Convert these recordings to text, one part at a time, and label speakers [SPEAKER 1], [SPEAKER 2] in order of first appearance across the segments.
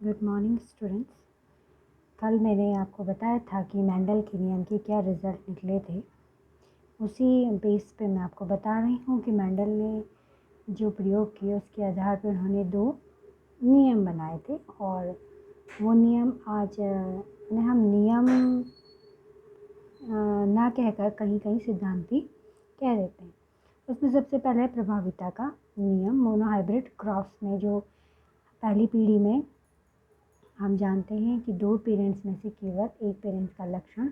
[SPEAKER 1] Good morning students. कल मैंने आपको बताया था कि मेंडल के नियम के क्या रिज़ल्ट निकले थे। उसी बेस पे मैं आपको बता रही हूँ कि मेंडल ने जो प्रयोग किए उसके आधार पर उन्होंने 2 नियम बनाए थे और वो नियम आज उन्हें हम नियम ना कहकर कहीं कहीं सिद्धांत भी कह देते हैं। उसमें सबसे पहले है प्रभाविता का नियम। मोनोहाइब्रिड क्रॉस में जो पहली पीढ़ी में हम जानते हैं कि 2 पेरेंट्स में से केवल एक पेरेंट्स का लक्षण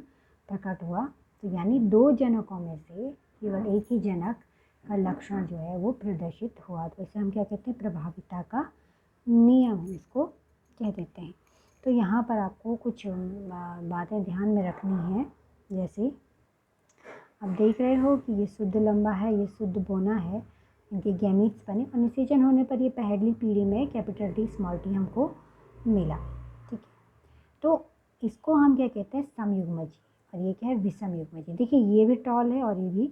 [SPEAKER 1] प्रकट हुआ, तो यानी 2 जनकों में से केवल एक ही जनक का लक्षण जो है वो प्रदर्शित हुआ, तो इसे हम क्या कहते हैं, प्रभाविता का नियम इसको कह देते हैं। तो यहाँ पर आपको कुछ बातें ध्यान में रखनी है। जैसे आप देख रहे हो कि ये शुद्ध लंबा है, ये शुद्ध बोना है, इनके गैमीट्स बने और निषेचन होने पर ये पहली पीढ़ी में कैपिटल टी स्मॉल टी हमको मिला। ठीक है, तो इसको हम क्या कहते हैं, समयुग्मजी, और ये क्या है, विषमयुग्मजी। देखिए ये भी टॉल है और ये भी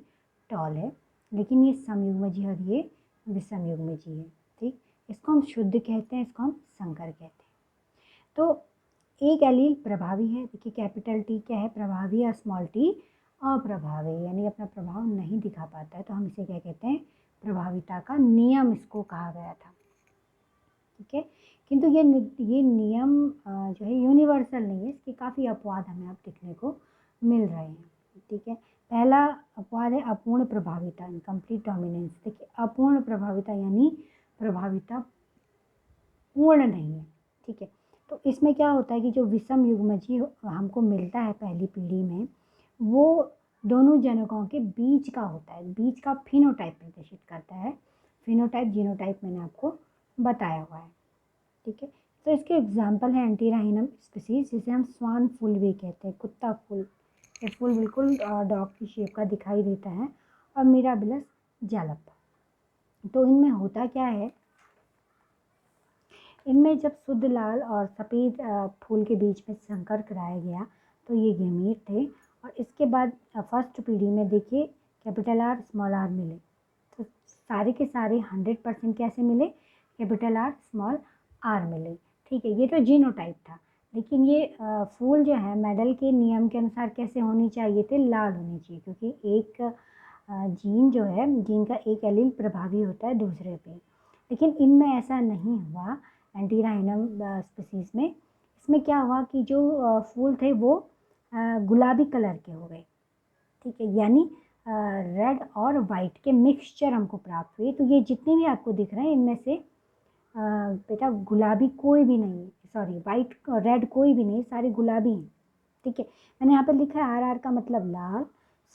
[SPEAKER 1] टॉल है, लेकिन ये समयुग्मजी और ये विषमयुग्मजी है। ठीक, इसको हम शुद्ध कहते हैं, इसको हम संकर कहते हैं। तो एक एलील प्रभावी है। देखिए कैपिटल टी क्या है, प्रभावी, और स्मॉल टी अप्रभावी, यानी अपना प्रभाव नहीं दिखा पाता है, तो हम इसे क्या कहते हैं, प्रभाविता का नियम इसको कहा गया था। ठीक है, किंतु ये नियम जो है यूनिवर्सल नहीं है, इसके काफ़ी अपवाद हमें अब देखने को मिल रहे हैं। ठीक है, पहला अपवाद है अपूर्ण प्रभाविता, इनकम्प्लीट डोमिनेंस। देखिए अपूर्ण प्रभाविता यानी प्रभाविता पूर्ण नहीं है। ठीक है, तो इसमें क्या होता है कि जो विषम युग्मजी हमको मिलता है पहली पीढ़ी में, वो दोनों जनकों के बीच का होता है, बीच का फिनोटाइप प्रदर्शित करता है। फिनोटाइप जीनोटाइप मैंने आपको बताया हुआ है। ठीक है, तो इसके एग्जाम्पल है एंटीराइनम स्पीसीज, जिसे हम स्वान फूल भी कहते हैं, कुत्ता फूल। ये फूल बिल्कुल डॉग की शेप का दिखाई देता है, और मिराबिलस जालप। तो इनमें होता क्या है, इनमें जब शुद्ध लाल और सफ़ेद फूल के बीच में संकर कराया गया तो ये गैमीट थे, और इसके बाद फर्स्ट पीढ़ी में देखिए कैपिटल आर स्मॉल आर मिले। तो सारे के सारे 100% कैसे मिले, कैपिटल आर स्मॉल आर मिले। ठीक है, ये तो जीनोटाइप था, लेकिन ये फूल जो है मेंडल के नियम के अनुसार कैसे होनी चाहिए थे, लाल होनी चाहिए, क्योंकि एक जीन जो है, जीन का एक एलील प्रभावी होता है दूसरे पे, लेकिन इनमें ऐसा नहीं हुआ। एंटीराइनम स्पीसीज़ में इसमें क्या हुआ कि जो फूल थे वो गुलाबी कलर के हो गए। ठीक है, यानी रेड और वाइट के मिक्सचर हमको प्राप्त हुए। तो ये जितने भी आपको दिख रहे हैं इनमें से बेटा गुलाबी कोई भी नहीं है, सॉरी वाइट रेड कोई भी नहीं, सारे गुलाबी हैं। ठीक है, मैंने यहाँ पर लिखा है आर का मतलब लाल,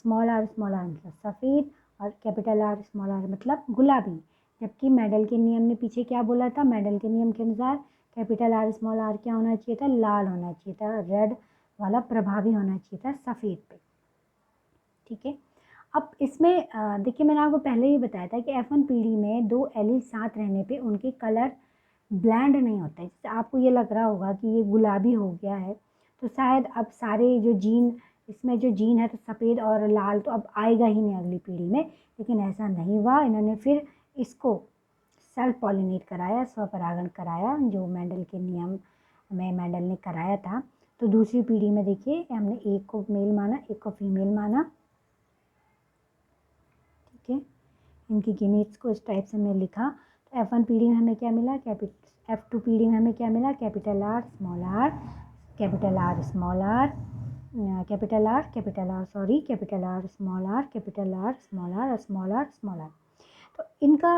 [SPEAKER 1] स्मॉल आर मतलब सफ़ेद, और कैपिटल आर स्मॉल आर मतलब गुलाबी। जबकि मेंडल के नियम ने पीछे क्या बोला था, मेंडल के नियम के अनुसार कैपिटल आर स्मॉल आर क्या होना चाहिए था, लाल होना चाहिए था, रेड वाला प्रभावी होना चाहिए था सफ़ेद पे। ठीक है, अब इसमें देखिए मैंने आपको पहले ही बताया था कि F1 पीढ़ी में 2 एलील साथ रहने पे उनके कलर ब्लैंड नहीं होते। जैसे आपको ये लग रहा होगा कि ये गुलाबी हो गया है, तो शायद अब सारे जो जीन, इसमें जो जीन है तो सफ़ेद और लाल तो अब आएगा ही नहीं अगली पीढ़ी में, लेकिन ऐसा नहीं हुआ। इन्होंने फिर इसको सेल्फ पॉलिनेट कराया, स्वपरागण कराया, जो मेंडल के नियम में मेंडल ने कराया था। तो दूसरी पीढ़ी में देखिए हमने एक को मेल माना, एक को फीमेल माना। ठीक है, इनकी गैमीट्स को इस टाइप से हमने लिखा। तो F1 पीढ़ी में हमें क्या मिला, F2 पीढ़ी में हमें क्या मिला, capital R small R, capital R small R, capital R sorry, capital R small R, capital R small R, small R small R. तो इनका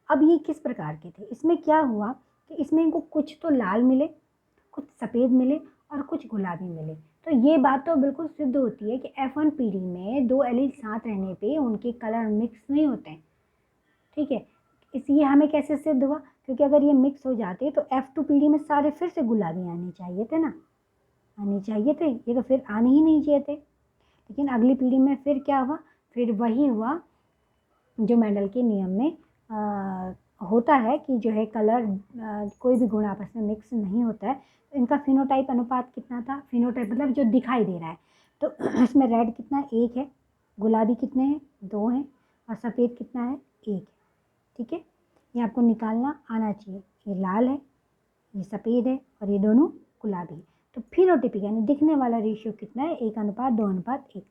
[SPEAKER 1] अब ये किस प्रकार के थे, इसमें क्या हुआ कि इसमें इनको कुछ तो लाल मिले, कुछ सफ़ेद मिले, और कुछ गुलाबी मिले। तो ये बात तो बिल्कुल सिद्ध होती है कि F1 पीढ़ी में 2 एलील साथ रहने पे उनके कलर मिक्स नहीं होते हैं। ठीक है, इसलिए हमें कैसे सिद्ध हुआ, क्योंकि अगर ये मिक्स हो जाते तो F2 पीढ़ी में सारे फिर से गुलाबी आने चाहिए थे ना, आने चाहिए थे, ये तो फिर आने ही नहीं चाहिए थे। लेकिन अगली पीढ़ी में फिर क्या हुआ, फिर वही हुआ जो मेंडल के नियम में होता है कि जो है कलर कोई भी गुण आपस में मिक्स नहीं होता है। तो इनका फिनोटाइप अनुपात कितना था, फिनोटाइप मतलब जो दिखाई दे रहा है, तो इसमें रेड कितना, 1 है, गुलाबी कितने हैं, 2 हैं, और सफ़ेद कितना है, 1 है। ठीक है, ये आपको निकालना आना चाहिए। ये लाल है, ये सफ़ेद है और ये दोनों गुलाबी है। तो फिनोटिपिक यानी दिखने वाला रेशियो कितना है, 1:2:1।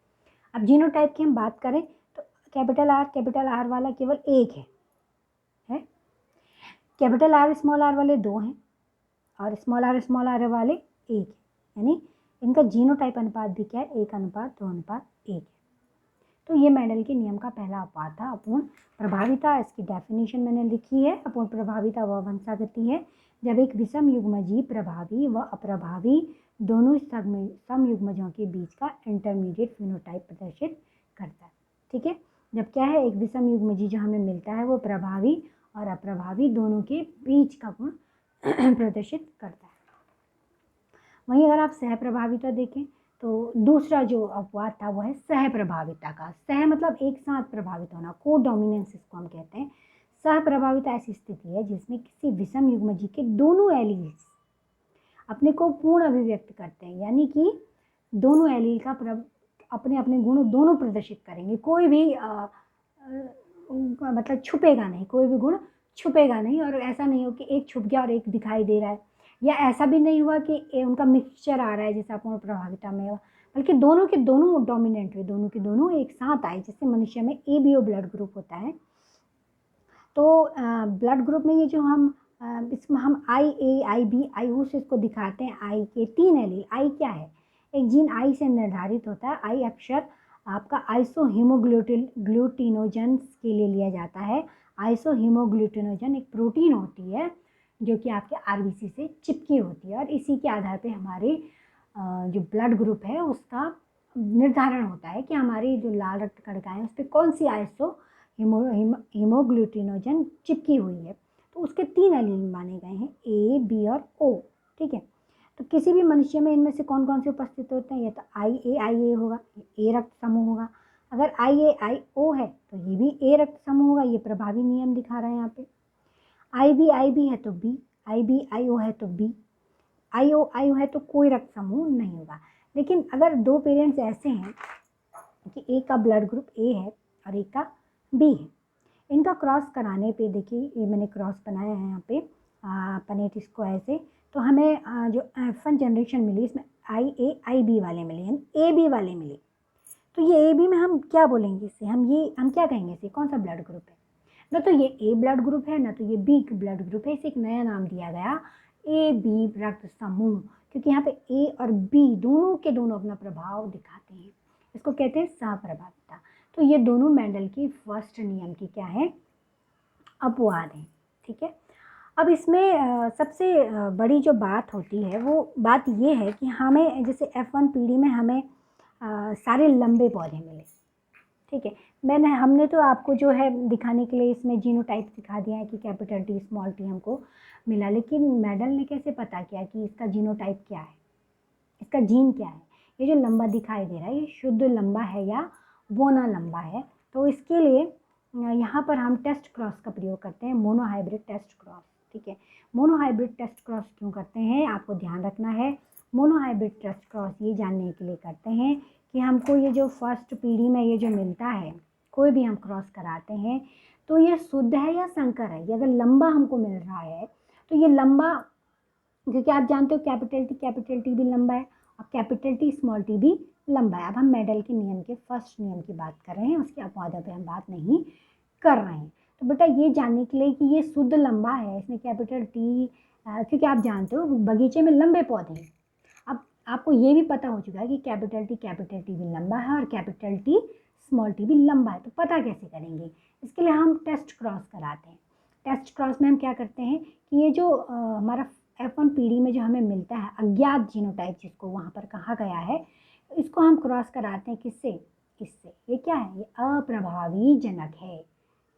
[SPEAKER 1] अब जीनोटाइप की हम बात करें तो कैपिटल आर वाला केवल एक है। कैपिटल आर स्मॉल आर वाले 2 हैं और स्मॉल आर वाले 1 है, यानी इनका जीनोटाइप अनुपात भी क्या है, 1:2:1 है। तो ये मेंडल के नियम का पहला अपवाद था, अपूर्ण प्रभाविता। इसकी डेफिनेशन मैंने लिखी है। अपूर्ण प्रभाविता वह वंशागति है जब एक विषम युग्मजीव प्रभावी व अप्रभावी दोनों समयुग्मजों के बीच का इंटरमीडिएट फिनोटाइप प्रदर्शित करता है। ठीक है, जब क्या है, एक विषम युग्मजीव जो हमें मिलता है वो प्रभावी और अप्रभावी दोनों के बीच का गुण प्रदर्शित करता है। वहीं अगर आप सहप्रभाविता देखें तो दूसरा जो अपवाद था वो है सहप्रभाविता का। सह मतलब एक साथ प्रभावित होना, को डोमिनेंस इसको हम कहते हैं। सहप्रभाविता ऐसी स्थिति है जिसमें किसी विषम युग्मजीव के दोनों एलील्स अपने को पूर्ण अभिव्यक्त करते हैं, यानी कि दोनों एलील का अपने अपने गुण दोनों प्रदर्शित करेंगे। कोई भी मतलब छुपेगा नहीं, कोई भी गुण छुपेगा नहीं, और ऐसा नहीं हो कि एक छुप गया और एक दिखाई दे रहा है, या ऐसा भी नहीं हुआ कि उनका मिक्सचर आ रहा है जैसा अपूर्ण प्रभाविता में, बल्कि दोनों के दोनों डोमिनेंट हुए, दोनों के दोनों एक साथ आए। जैसे मनुष्य में ABO ब्लड ग्रुप होता है, तो ब्लड ग्रुप में ये जो हम इसमें हम IA, IB, IO से इसको दिखाते हैं। आई के 3 एलील। आई क्या है, एक जीन आई से निर्धारित होता है। आई अक्षर आपका आइसोहीमोग्लूटिनोजन के लिए लिया जाता है। आइसोहीमोग्लूटिनोजन एक प्रोटीन होती है जो कि आपके RBC से चिपकी होती है, और इसी के आधार पे हमारे जो ब्लड ग्रुप है उसका निर्धारण होता है कि हमारी जो लाल रक्त कणिकाएं हैं उस पर कौन सी हीमोग्लूटिनोजन चिपकी हुई है। तो उसके 3 एलील माने गए हैं, A, B और O। ठीक है, तो किसी भी मनुष्य में इनमें से कौन कौन से उपस्थित होते हैं, ये तो IA होगा, ये A रक्त समूह होगा। अगर IA है तो ये भी A रक्त समूह होगा। ये प्रभावी नियम दिखा रहे हैं यहाँ पे। IB है तो B, IO है तो B, IO है तो कोई रक्त समूह नहीं होगा। लेकिन अगर 2 पेरेंट्स ऐसे हैं कि एक का ब्लड ग्रुप A है और एक का B है, इनका क्रॉस कराने पे देखिए, ये मैंने क्रॉस बनाया है यहाँ पे, पनेट इसको ऐसे, तो हमें जो F1 जनरेशन मिली इसमें IA IB वाले मिले, यानी AB वाले मिले। तो ये AB में हम क्या बोलेंगे इसे, हम क्या कहेंगे इसे, कौन सा ब्लड ग्रुप है? ना तो ये A ब्लड ग्रुप है, ना तो ये B ब्लड ग्रुप है। इसे एक नया नाम दिया गया, AB रक्त समूह, क्योंकि यहाँ पे A और B दोनों के दोनों अपना प्रभाव दिखाते हैं। इसको कहते हैं सहप्रभाविता। तो ये दोनों मेंडल की फर्स्ट नियम की क्या है, अपवाद है। ठीक है, अब इसमें सबसे बड़ी जो बात होती है वो बात ये है कि हमें जैसे F1 पीढ़ी में हमें सारे लंबे पौधे मिले। ठीक है, हमने तो आपको जो है दिखाने के लिए इसमें जीनोटाइप दिखा दिया है कि कैपिटल T स्मॉल t हमको मिला, लेकिन मेंडल ने कैसे पता किया कि इसका जीनोटाइप क्या है, इसका जीन क्या है? ये जो लंबा दिखाई दे रहा है ये शुद्ध लंबा है या बोना लंबा है? तो इसके लिए यहाँ पर हम टेस्ट क्रॉस का प्रयोग करते हैं, मोनोहाइब्रिड टेस्ट क्रॉस। ठीक है, मोनोहाइब्रिड टेस्ट क्रॉस क्यों करते हैं, आपको ध्यान रखना है। मोनोहाइब्रिड टेस्ट क्रॉस ये जानने के लिए करते हैं कि हमको ये जो फर्स्ट पीढ़ी में ये जो मिलता है, कोई भी हम क्रॉस कराते हैं तो ये शुद्ध है या संकर है। ये अगर लंबा हमको मिल रहा है तो ये लंबा, क्योंकि आप जानते हो कैपिटल T भी लंबा है और कैपिटल T स्मॉल t भी लंबा है। अब हम मेंडल के नियम के फर्स्ट नियम की बात कर रहे हैं, उसके अपवादों पे हम बात नहीं कर रहे हैं। तो बेटा ये जानने के लिए कि ये शुद्ध लंबा है, इसमें कैपिटल T, क्योंकि आप जानते हो बगीचे में लंबे पौधे हैं। अब आपको ये भी पता हो चुका है कि कैपिटल T भी लंबा है और कैपिटल T स्मॉल t भी लंबा है। तो पता कैसे करेंगे, इसके लिए हम टेस्ट क्रॉस कराते हैं। टेस्ट क्रॉस में हम क्या करते हैं कि ये जो हमारा F1 पीढ़ी में जो हमें मिलता है अज्ञात जीनोटाइप, जिसको वहाँ पर कहा गया है, इसको हम क्रॉस कराते हैं किससे, इससे। ये क्या है, ये अप्रभावी जनक है, ये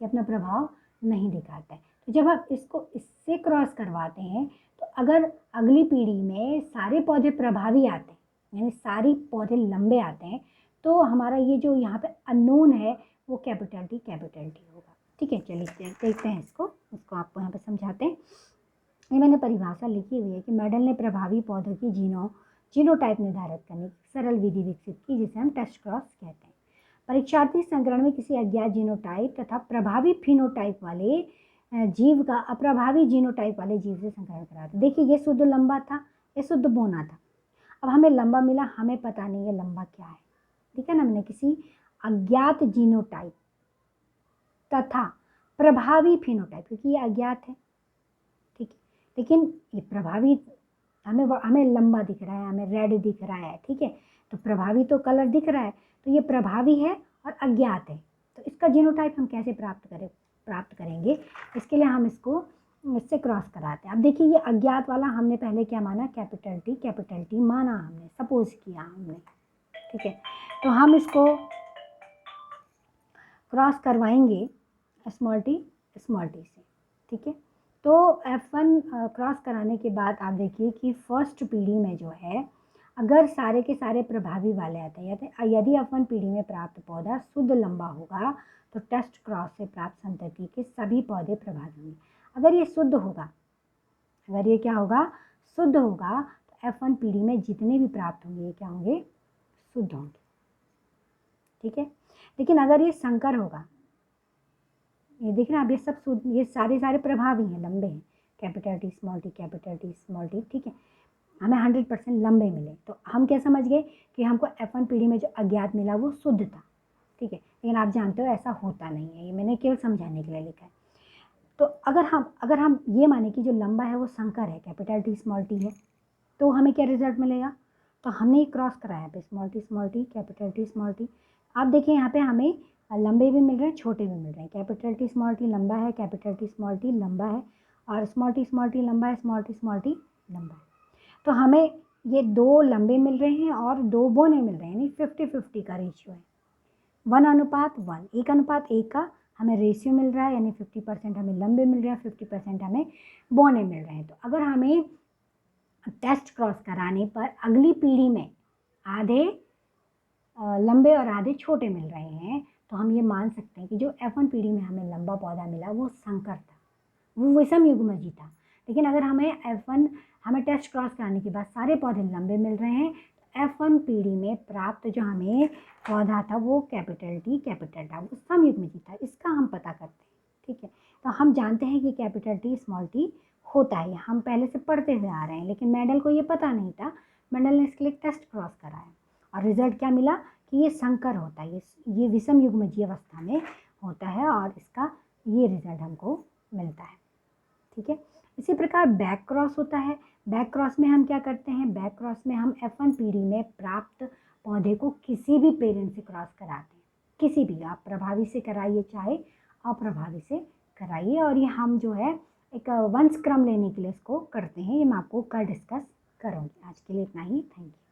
[SPEAKER 1] अपना प्रभाव नहीं दिखाता है। तो जब आप इसको इससे क्रॉस करवाते हैं तो अगर अगली पीढ़ी में सारे पौधे प्रभावी आते हैं, यानी सारी पौधे लंबे आते हैं, तो हमारा ये जो यहाँ पे अननोन है वो कैपिटल T होगा। ठीक है, चलिए देखते हैं इसको आपको यहाँ पे समझाते हैं। ये मैंने परिभाषा लिखी हुई है कि मेंडल ने प्रभावी पौधों की जीनोटाइप निर्धारित करने की सरल विधि विकसित की, जिसे हम टेस्ट क्रॉस कहते हैं। परीक्षार्थी संकरण में किसी अज्ञात जीनोटाइप तथा प्रभावी फिनोटाइप वाले जीव का अप्रभावी जीनोटाइप वाले जीव से संकरण कराते। देखिए ये शुद्ध लंबा था, ये शुद्ध बोना था। अब हमें लंबा मिला, हमें पता नहीं है लंबा क्या है, ठीक है ना। हमने किसी अज्ञात जीनोटाइप तथा प्रभावी फिनोटाइप, क्योंकि ये अज्ञात है, ठीक है, लेकिन ये प्रभावी हमें लंबा दिख रहा है, हमें रेड दिख रहा है, ठीक है, तो प्रभावी तो कलर दिख रहा है, तो ये प्रभावी है और अज्ञात है। तो इसका जीनोटाइप हम कैसे प्राप्त करेंगे, इसके लिए हम इससे क्रॉस कराते हैं। अब देखिए ये अज्ञात वाला हमने पहले क्या माना, कैपिटल टी माना, हमने सपोज किया हमने, ठीक है। तो हम इसको क्रॉस करवाएंगे स्मॉल टी से, ठीक है। तो F1 क्रॉस कराने के बाद आप देखिए कि फर्स्ट पीढ़ी में जो है, अगर सारे के सारे प्रभावी वाले आते हैं, यदि F1 पीढ़ी में प्राप्त पौधा शुद्ध लंबा होगा तो टेस्ट क्रॉस से प्राप्त संतति के सभी पौधे प्रभावी होंगे। अगर ये शुद्ध होगा, अगर ये क्या होगा, शुद्ध होगा, तो F1 पीढ़ी में जितने भी प्राप्त होंगे ये क्या होंगे, शुद्ध होंगे, ठीक है। लेकिन अगर ये संकर होगा, ये देख रहे हैं आप, ये सब ये सारे प्रभावी हैं, लंबे हैं, कैपिटल टी स्मॉल टी, ठीक है, हमें 100% लंबे मिले, तो हम क्या समझ गए कि हमको F1 पीढ़ी में जो अज्ञात मिला वो शुद्ध था, ठीक है। लेकिन आप जानते हो ऐसा होता नहीं है, ये मैंने केवल समझाने के लिए लिखा है। तो अगर हम ये माने कि जो लंबा है वो संकर है, कैपिटल टी है, तो हमें क्या रिजल्ट मिलेगा, तो हमने क्रॉस कराया पे स्मॉल टी कैपिटल टी। आप देखिए यहाँ पे हमें लंबे भी मिल रहे हैं, छोटे भी मिल रहे हैं। कैपिटल टी लंबा है, कैपिटल टी लंबा है, और स्मॉल टी लंबा है, स्मॉल टी लंबा है। तो हमें ये 2 लंबे मिल रहे हैं और 2 बोने मिल रहे हैं, यानी 50-50 का रेशियो है, 1:1, 1:1 का हमें रेशियो मिल रहा है, यानी 50% हमें लंबे मिल रहे हैं, 50% हमें बोने मिल रहे हैं। तो अगर हमें टेस्ट क्रॉस कराने पर अगली पीढ़ी में आधे लंबे और आधे छोटे मिल रहे हैं, तो हम ये मान सकते हैं कि जो F1 पीढ़ी में हमें लंबा पौधा मिला वो संकर था, वो विषम युग्मजी था। लेकिन अगर हमें टेस्ट क्रॉस कराने के बाद सारे पौधे लंबे मिल रहे हैं, तो F1 पीढ़ी में प्राप्त जो हमें पौधा था वो कैपिटल था, वो समयुग्मजी था। इसका हम पता करते हैं, ठीक है। तो हम जानते हैं कि कैपिटल टी स्मॉल टी होता है, हम पहले से पढ़ते हुए आ रहे हैं, लेकिन मेंडल को ये पता नहीं था, मेंडल ने इसके लिए टेस्ट क्रॉस कराया और रिजल्ट क्या मिला कि ये संकर होता है, ये विषम युग्मजीय अवस्था में होता है, और इसका ये रिजल्ट हमको मिलता है, ठीक है। इसी प्रकार बैक क्रॉस होता है। बैक क्रॉस में हम क्या करते हैं, बैक क्रॉस में हम F1 पीढ़ी में प्राप्त पौधे को किसी भी पेरेंट से क्रॉस कराते हैं, किसी भी, आप प्रभावी से कराइए चाहे अप्रभावी से कराइए, और ये हम जो है एक वंश क्रम लेने के लिए इसको करते हैं। ये मैं आपको कल डिस्कस करूँगी। आज के लिए इतना ही, थैंक यू।